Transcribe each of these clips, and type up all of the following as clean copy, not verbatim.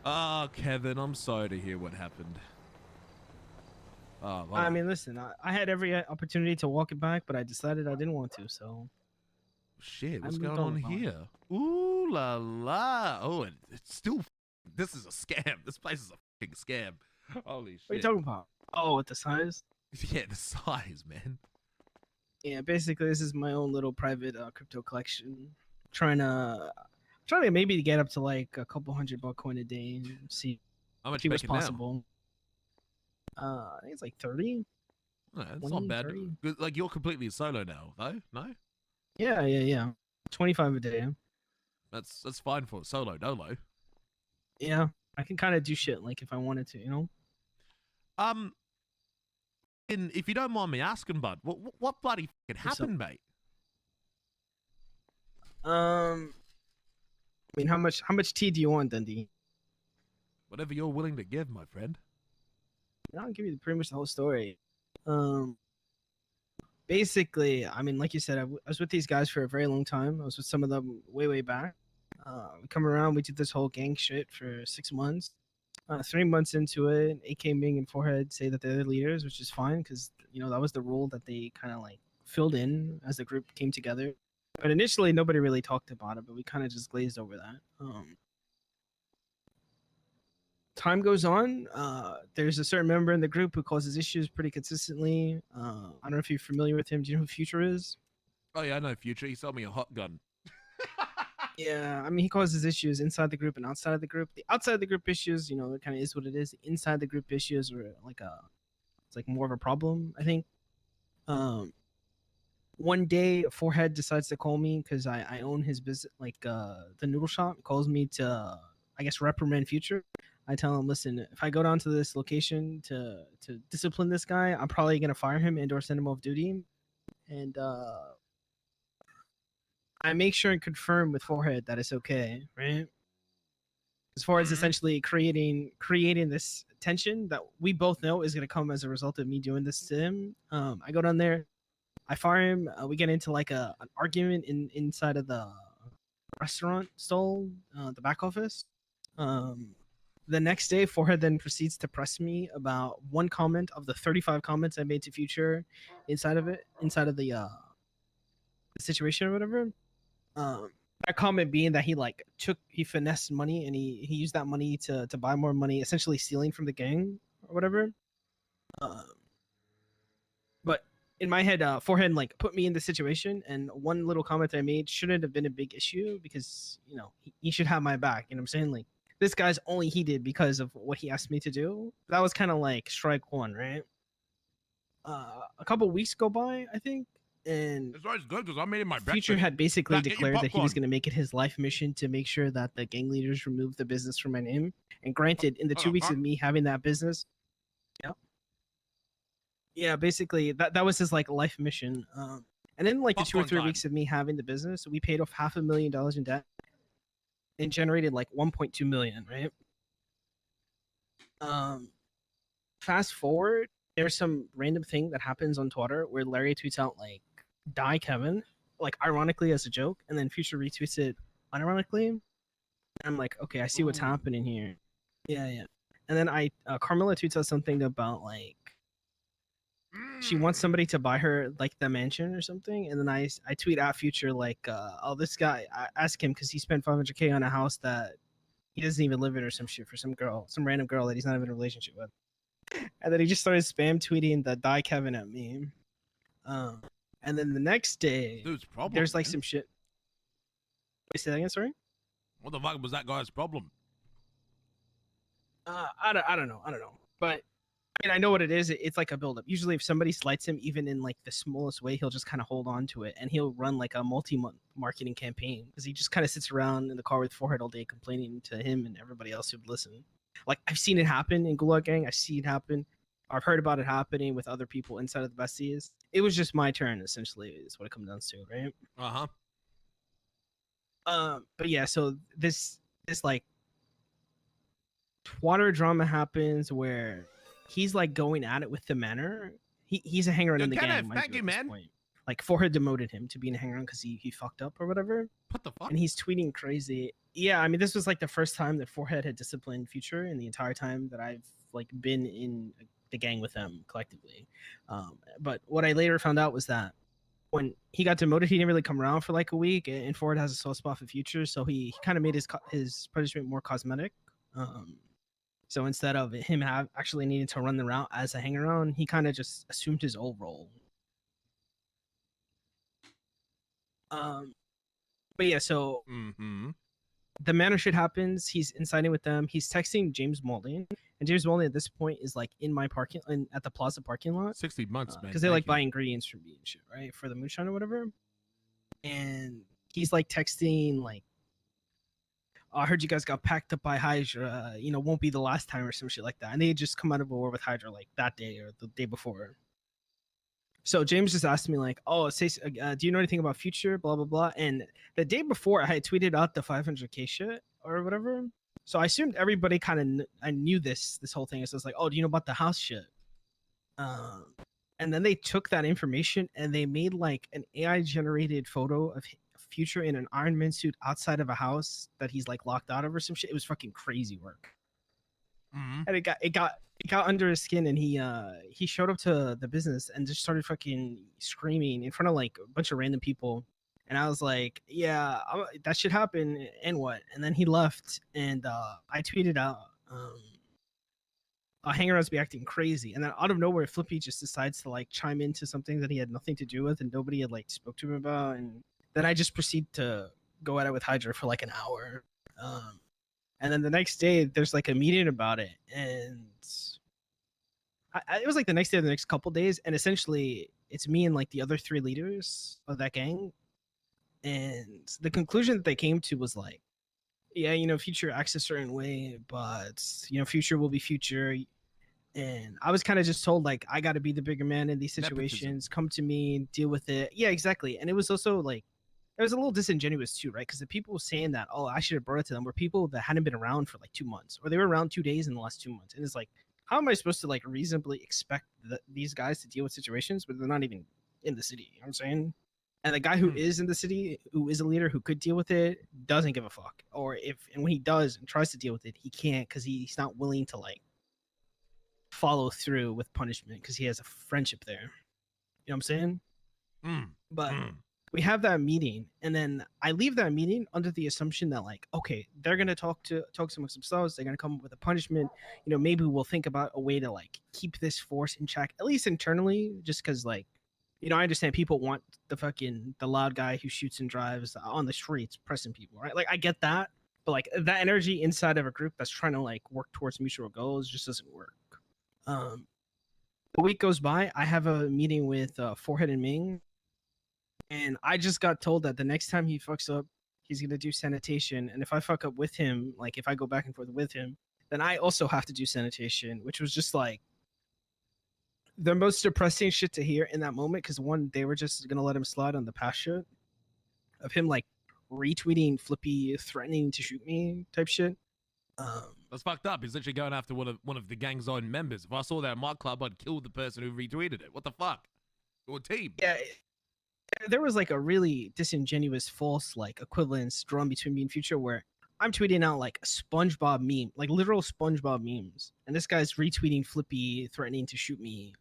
Oh, Kevin, I'm sorry to hear what happened. Oh, I mean, listen, I had every opportunity to walk it back, but I decided I didn't want to, so shit, I what's moved going on on with my life. here? Ooh la la. Oh, it's still. This is a scam. This place is a fucking scam. Holy What are you shit. talking about? Oh, with the size? Yeah, the size, man. Yeah, basically, this is my own little private crypto collection. Trying to, trying to maybe get up to like a couple $100 coin a day and How much see you what's making now? possible. I think it's like 30, No, it's not 20, bad. 30. Like you're completely solo now, though. No, Yeah. 25 a day. that's fine for solo dolo. Yeah, I can kind of do shit like if I wanted to, Um, if you don't mind me asking, bud, what bloody fucking So, happened, mate? I mean, how much tea do you want, Dundee? Whatever you're willing to give, my friend. I'll give you pretty much the whole story. Um, Basically, I mean, like you said, I was with these guys for a very long time. I was with some of them way back. We come around, we did this whole gang shit for 6 months. 3 months into it, AK Ming and Forehead say that they're the leaders, which is fine because that was the role that they kind of like filled in as the group came together. But initially, nobody really talked about it, but we kind of just glazed over that. Time goes on. There's a certain member in the group who causes issues pretty consistently. I don't know if you're familiar with him. Do you know who Future is? Oh yeah, I know Future. He sold me a hot gun. Yeah, I mean, he causes issues inside the group and outside of the group. The outside of the group issues, it kind of is what it is. The inside the group issues are it's like more of a problem, I think. One day, Forehead decides to call me because I own his business, like the noodle shop. Calls me to, I guess, reprimand Future. I tell him, listen, if I go down to this location to discipline this guy, I'm probably gonna fire him and or send him off duty. And I make sure and confirm with Forehead that it's okay, right? As far as essentially creating this tension that we both know is gonna come as a result of me doing this to him. I go down there, I fire him. We get into like an argument inside of the restaurant stall, the back office. The next day, Forehead then proceeds to press me about one comment of the 35 comments I made to Future inside of the situation or whatever. That comment being that he finessed money and he used that money to buy more money, essentially stealing from the gang or whatever. But in my head, Forehead like put me in the situation, and one little comment I made shouldn't have been a big issue because he should have my back. You know what I'm saying? Like, this guy's only heated because of what he asked me to do. That was kind of like strike one, right? A couple weeks go by, I think, and It's always good because I made it my Future breakfast. had basically Get your declared that he was popcorn. going to make it his life mission to make sure that the gang leaders removed the business from my name. And granted, in the 2 weeks of me having that business, yeah, basically that was his like life mission. And then like the 2 or 3 weeks of me having the business, we paid off $500,000 in debt and generated like 1.2 million, right? Fast forward, there's some random thing that happens on Twitter where Larry tweets out like "Die Kevin," like ironically as a joke, and then Future retweets it unironically. And I'm like, okay, I see what's happening here. Yeah. And then Carmela tweets out something about like she wants somebody to buy her like the mansion or something, and then I tweet at Future like, oh, this guy, I ask him because he spent 500K on a house that he doesn't even live in or some shit for some random girl that he's not even in a relationship with. And then he just started spam tweeting the "Die Kevin" at me. And then the next day, Dude's problem, there's like man. some shit. Wait, say that again, sorry? What the fuck was that guy's problem? I don't know. But I mean, I know what it is. It's like a buildup. Usually, if somebody slights him, even in like the smallest way, he'll just kind of hold on to it, and he'll run like a multi-month marketing campaign because he just kind of sits around in the car with Forehead all day, complaining to him and everybody else who'd listen. Like, I've seen it happen in Gulag Gang. I've seen it happen. I've heard about it happening with other people inside of the Besties. It was just my turn, essentially, is what it comes down to, right? But yeah, so this like Twatter drama happens where he's like going at it with the manor. He's a hanger on in the gang. Thank you, man. Like, Forehead demoted him to being a hanger on because he fucked up or whatever. What the fuck? And he's tweeting crazy. yeah, I mean, this was like the first time that Forehead had disciplined Future in the entire time that I've like been in the gang with them collectively. But what I later found out was that when he got demoted, he didn't really come around for like a week, and Ford has a soft spot for Future, so he kind of made his punishment more cosmetic. So instead of him actually needing to run the route as a hang around, he kind of just assumed his old role. But yeah, so the manner shit happens. He's inciting with them. He's texting James Mauldin, and James Mauldin at this point is like in my at the Plaza parking lot. 60 months, man. Because they like buy ingredients from me and shit, right? For the moonshine or whatever. And he's like texting like, oh, I heard you guys got packed up by Hydra. You know, won't be the last time or some shit like that. And they had just come out of a war with Hydra like that day or the day before. So James just asked me like, oh, do you know anything about Future? Blah, blah, blah. And the day before I had tweeted out the 500K shit or whatever. So I assumed everybody kind of, I knew this whole thing. So it's like, oh, do you know about the house shit? And then they took that information and they made like an AI generated photo of Future in an Iron Man suit outside of a house that he's like locked out of or some shit. It was fucking crazy work. And it got under his skin, and he showed up to the business and just started fucking screaming in front of like a bunch of random people. And I was like, yeah, that should happen. And what? And then he left, and I tweeted out, Hangarounds be acting crazy. And then out of nowhere, Flippy just decides to like chime into something that he had nothing to do with and nobody had like spoke to him about. And then I just proceed to go at it with Hydra for like an hour. And then the next day, there's like a meeting about it. And it was like the next day or the next couple days. And essentially, it's me and like the other 3 leaders of that gang. And the conclusion that they came to was like, yeah, you know, Future acts a certain way, but, you know, Future will be Future. And I was kind of just told, like, I got to be the bigger man in these situations. Nepotism. Come to me, deal with it. Yeah, exactly. And it was also like, it was a little disingenuous too, right? Because the people saying that, oh, I should have brought it to them, were people that hadn't been around for like 2 months, or they were around 2 days in the last 2 months. And it's like, how am I supposed to like reasonably expect these guys to deal with situations, but they're not even in the city? You know what I'm saying? And the guy who is in the city, who is a leader, who could deal with it, doesn't give a fuck. Or when he does and tries to deal with it, he can't because he's not willing to like follow through with punishment because he has a friendship there. You know what I'm saying? But we have that meeting, and then I leave that meeting under the assumption that like, okay, they're gonna talk amongst themselves. They're gonna come up with a punishment. You know, maybe we'll think about a way to like keep this force in check, at least internally, just because like, you know, I understand people want the loud guy who shoots and drives on the streets pressing people, right? Like I get that, but like that energy inside of a group that's trying to like work towards mutual goals just doesn't work. A week goes by. I have a meeting with Forehead and Ming, and I just got told that the next time he fucks up, he's gonna do sanitation. And if I fuck up with him, like if I go back and forth with him, then I also have to do sanitation, which was just like the most depressing shit to hear in that moment. Because one, they were just gonna let him slide on the past shit of him like retweeting Flippy threatening to shoot me type shit. That's fucked up. He's literally going after one of the gang's own members. If I saw that in my club, I'd kill the person who retweeted it. What the fuck? Your team. Yeah. There was like a really disingenuous false like equivalence drawn between me and Future where I'm tweeting out like a SpongeBob meme, like literal SpongeBob memes, and this guy's retweeting Flippy threatening to shoot me.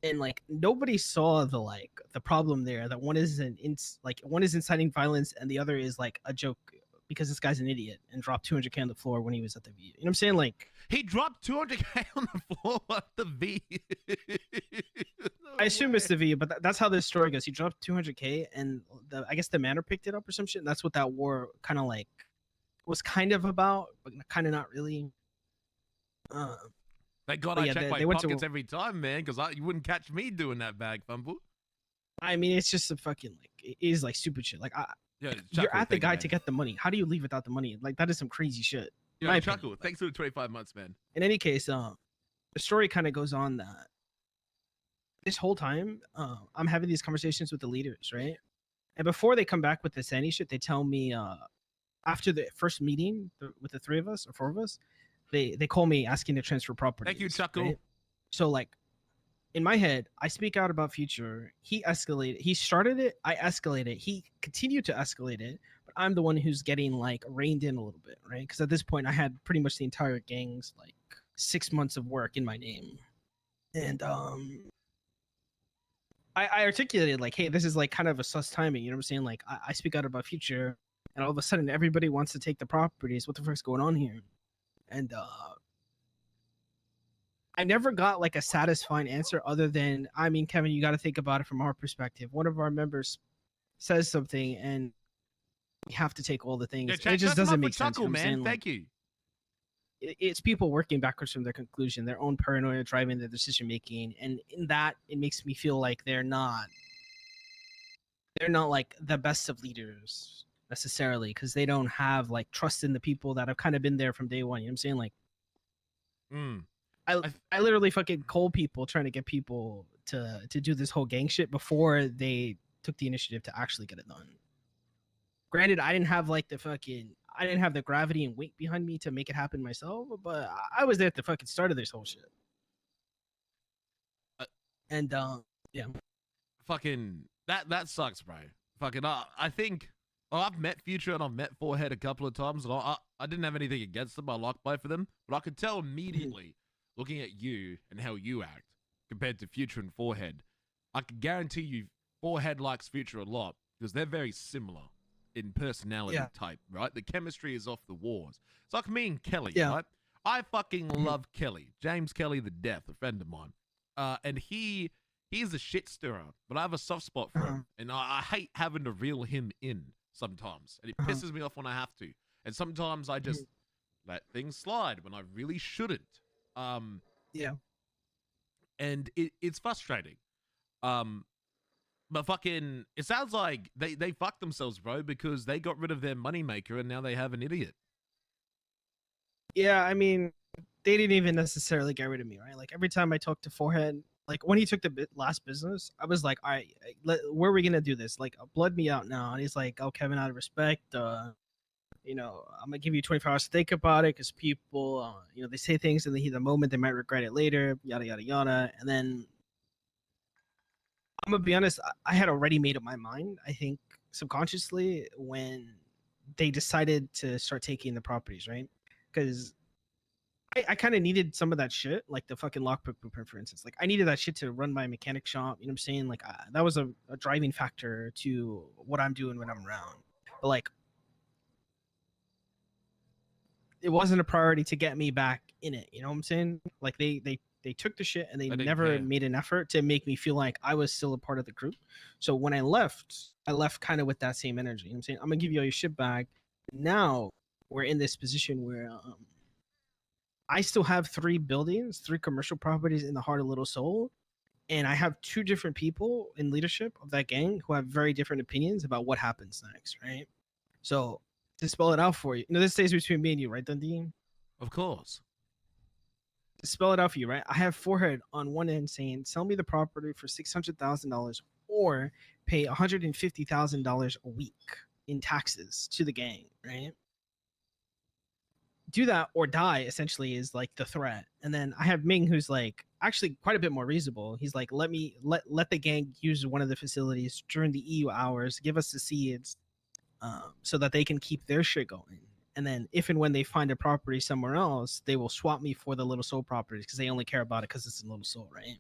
And like nobody saw the problem there, that one is one is inciting violence and the other is like a joke because this guy's an idiot and dropped 200K on the floor when he was at the V. You know what I'm saying? Like he dropped 200K on the floor at the V. I assume it's the V, but that's how this story goes. He dropped 200K, and I guess the manor picked it up or some shit. And that's what that war kind of like was kind of about, but kind of not really. Thank God I check my pockets every time, man, because you wouldn't catch me doing that bag fumble. I mean, it's just a fucking like it is like stupid shit. Like you're at the guy to get the money. How do you leave without the money? Like that is some crazy shit. Yeah, Chuckle. Thanks for the 25 months, man. In any case, the story kind of goes on that this whole time, I'm having these conversations with the leaders, right? And before they come back with the Sandy shit, they tell me after the first meeting with the 3 of us or 4 of us, they call me asking to transfer property. Thank you, Chuckle. Right? So like in my head, I speak out about future. He escalated. He started it. I escalated. He continued to escalate it, but I'm the one who's getting like reined in a little bit, right? Because at this point, I had pretty much the entire gang's like 6 months of work in my name, and I articulated like, hey, this is like kind of a sus timing. You know what I'm saying? Like, I speak out about future, and all of a sudden, everybody wants to take the properties. What the fuck's going on here? And I never got like a satisfying answer other than, I mean, Kevin, you got to think about it from our perspective. One of our members says something, and we have to take all the things. Yeah, it just doesn't make sense. Chuckle, you know man. saying? Thank like, you. It's people working backwards from their conclusion, their own paranoia driving their decision making, and in that, it makes me feel like they're not like the best of leaders necessarily, because they don't have like trust in the people that have kind of been there from day one. You know what I'm saying? Like, I literally fucking called people trying to get people to do this whole gang shit before they took the initiative to actually get it done. Granted, I didn't have like I didn't have the gravity and weight behind me to make it happen myself, but I was there at the fucking start of this whole shit. And yeah, fucking that sucks, bro. Fucking I think I've met Future and I've met Forehead a couple of times, and I didn't have anything against them. I like both of them, but I could tell immediately looking at you and how you act compared to Future and Forehead. I can guarantee you Forehead likes Future a lot because they're very similar in personality type, right? The chemistry is off the walls. It's like me and Kelly, right? I fucking love Kelly. James Kelly the death, a friend of mine. And he's a shit stirrer, but I have a soft spot for him. And I hate having to reel him in sometimes. And it pisses me off when I have to. And sometimes I just let things slide when I really shouldn't. And it's frustrating. But fucking, it sounds like they fucked themselves, bro, because they got rid of their moneymaker and now they have an idiot. Yeah, I mean, they didn't even necessarily get rid of me, right? Like, every time I talked to Forehead, like, when he took the last business, I was like, all right, where are we going to do this? Like, blood me out now. And he's like, oh, Kevin, out of respect, you know, I'm going to give you 24 hours to think about it because people, you know, they say things in the moment, they might regret it later, yada, yada, yada. And then I'm gonna be honest, I had already made up my mind, I think subconsciously, when they decided to start taking the properties, right? Because I kind of needed some of that shit, like the fucking lockpick blueprint, for instance. Like, I needed that shit to run my mechanic shop, you know what I'm saying? Like, that was a driving factor to what I'm doing when I'm around. But like, it wasn't a priority to get me back in it, you know what I'm saying? Like, they took the shit and they never made an effort to make me feel like I was still a part of the group. So when I left kind of with that same energy. You know what I'm saying? I'm gonna give you all your shit back. Now we're in this position where I still have 3 buildings, 3 commercial properties in the heart of Little Seoul, and I have 2 different people in leadership of that gang who have very different opinions about what happens next, right? So to spell it out for you, this stays between me and you, right, Dundee? Of course. To spell it out for you, right? I have Forehead on one end saying, sell me the property for $600,000 or pay $150,000 a week in taxes to the gang, right? Do that or die, essentially, is like the threat. And then I have Ming, who's like actually quite a bit more reasonable. He's like, let the gang use one of the facilities during the EU hours, give us the seeds, so that they can keep their shit going. And then if and when they find a property somewhere else, they will swap me for the Little Seoul properties because they only care about it because it's in Little Seoul, right?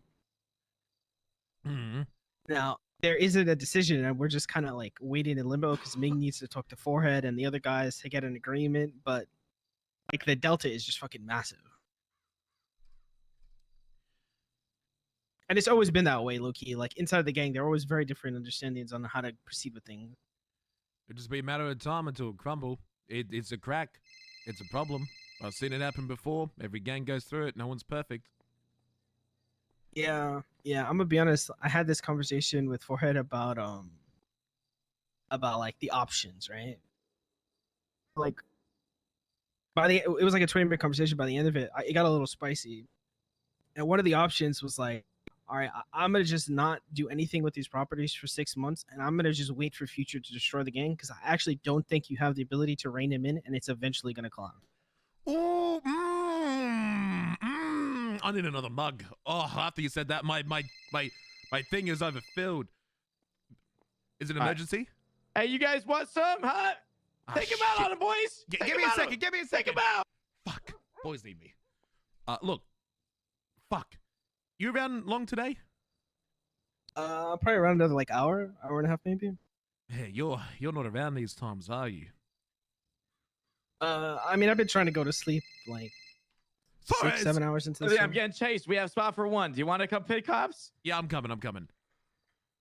Now, there isn't a decision, and we're just kind of like waiting in limbo because Ming needs to talk to Forehead and the other guys to get an agreement. But like, the delta is just fucking massive. And it's always been that way, low-key. Like, inside the gang, there are always very different understandings on how to proceed with things. It'll just be a matter of time until it crumble. It's a crack. It's a problem. I've seen it happen before. Every gang goes through it. No one's perfect. Yeah. I'm gonna be honest. I had this conversation with Forehead about like the options, right? Like, it was like a 20-minute conversation. By the end of it, it got a little spicy. And one of the options was like, all right, I'm gonna just not do anything with these properties for 6 months, and I'm gonna just wait for Future to destroy the gang because I actually don't think you have the ability to rein him in, and it's eventually gonna climb. Oh, I need another mug. Oh, after you said that, my thing is overfilled. Is it an emergency? Hey, you guys want some, huh? Take him out on the boys. Give me a second. Give me a second. Take him out. Fuck. Boys need me. Look. Fuck. You around long today? Probably around another like hour and a half maybe. Hey, you're not around these times, are you? I mean, I've been trying to go to sleep like 6-7 hours into the I'm getting chased. We have spot for 1. Do you want to come pick cops? Yeah, I'm coming. I'm coming.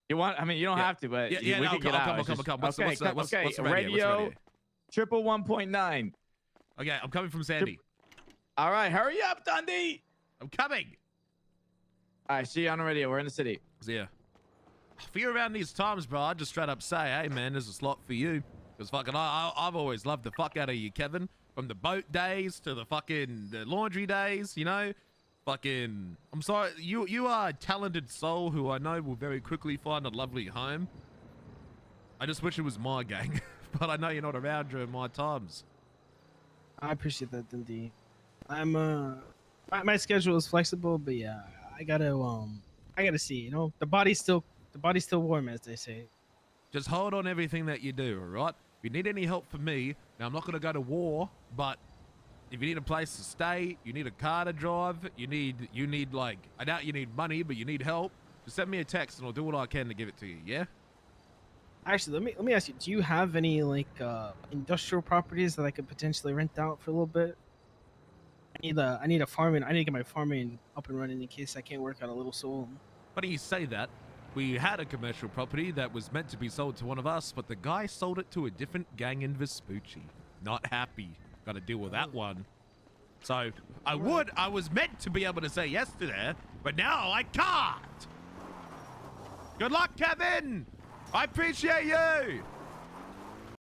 You want? I mean, you don't have to, but we can get out. I'll come. What's the radio? What's the radio? Triple 1.9. Okay, I'm coming from Sandy. All right, hurry up, Dundee. I'm coming. All right, see you on the radio. We're in the city. See ya. For you around these times, bro, I'd just straight up say, hey, man, there's a slot for you. Because fucking, I've always loved the fuck out of you, Kevin. From the boat days to the fucking the laundry days, you know? Fucking, I'm sorry, you are a talented soul who I know will very quickly find a lovely home. I just wish it was my gang. But I know you're not around during my times. I appreciate that, Dundee. I'm my schedule is flexible, but yeah, I gotta see, you know, the body's still warm, as they say. Just hold on everything that you do, all right? If you need any help from me, now I'm not gonna go to war, but if you need a place to stay, you need a car to drive, you need like, I doubt you need money, but you need help, just send me a text and I'll do what I can to give it to you, yeah? Actually, let me ask you, do you have any like industrial properties that I could potentially rent out for a little bit? I need to get my farming up and running in case I can't work out a little soul. Funny you say that. We had a commercial property that was meant to be sold to one of us, but the guy sold it to a different gang in Vespucci. Not happy. Got to deal with that one. So I was meant to be able to say yes to that, but now I can't. Good luck, Kevin. I appreciate you.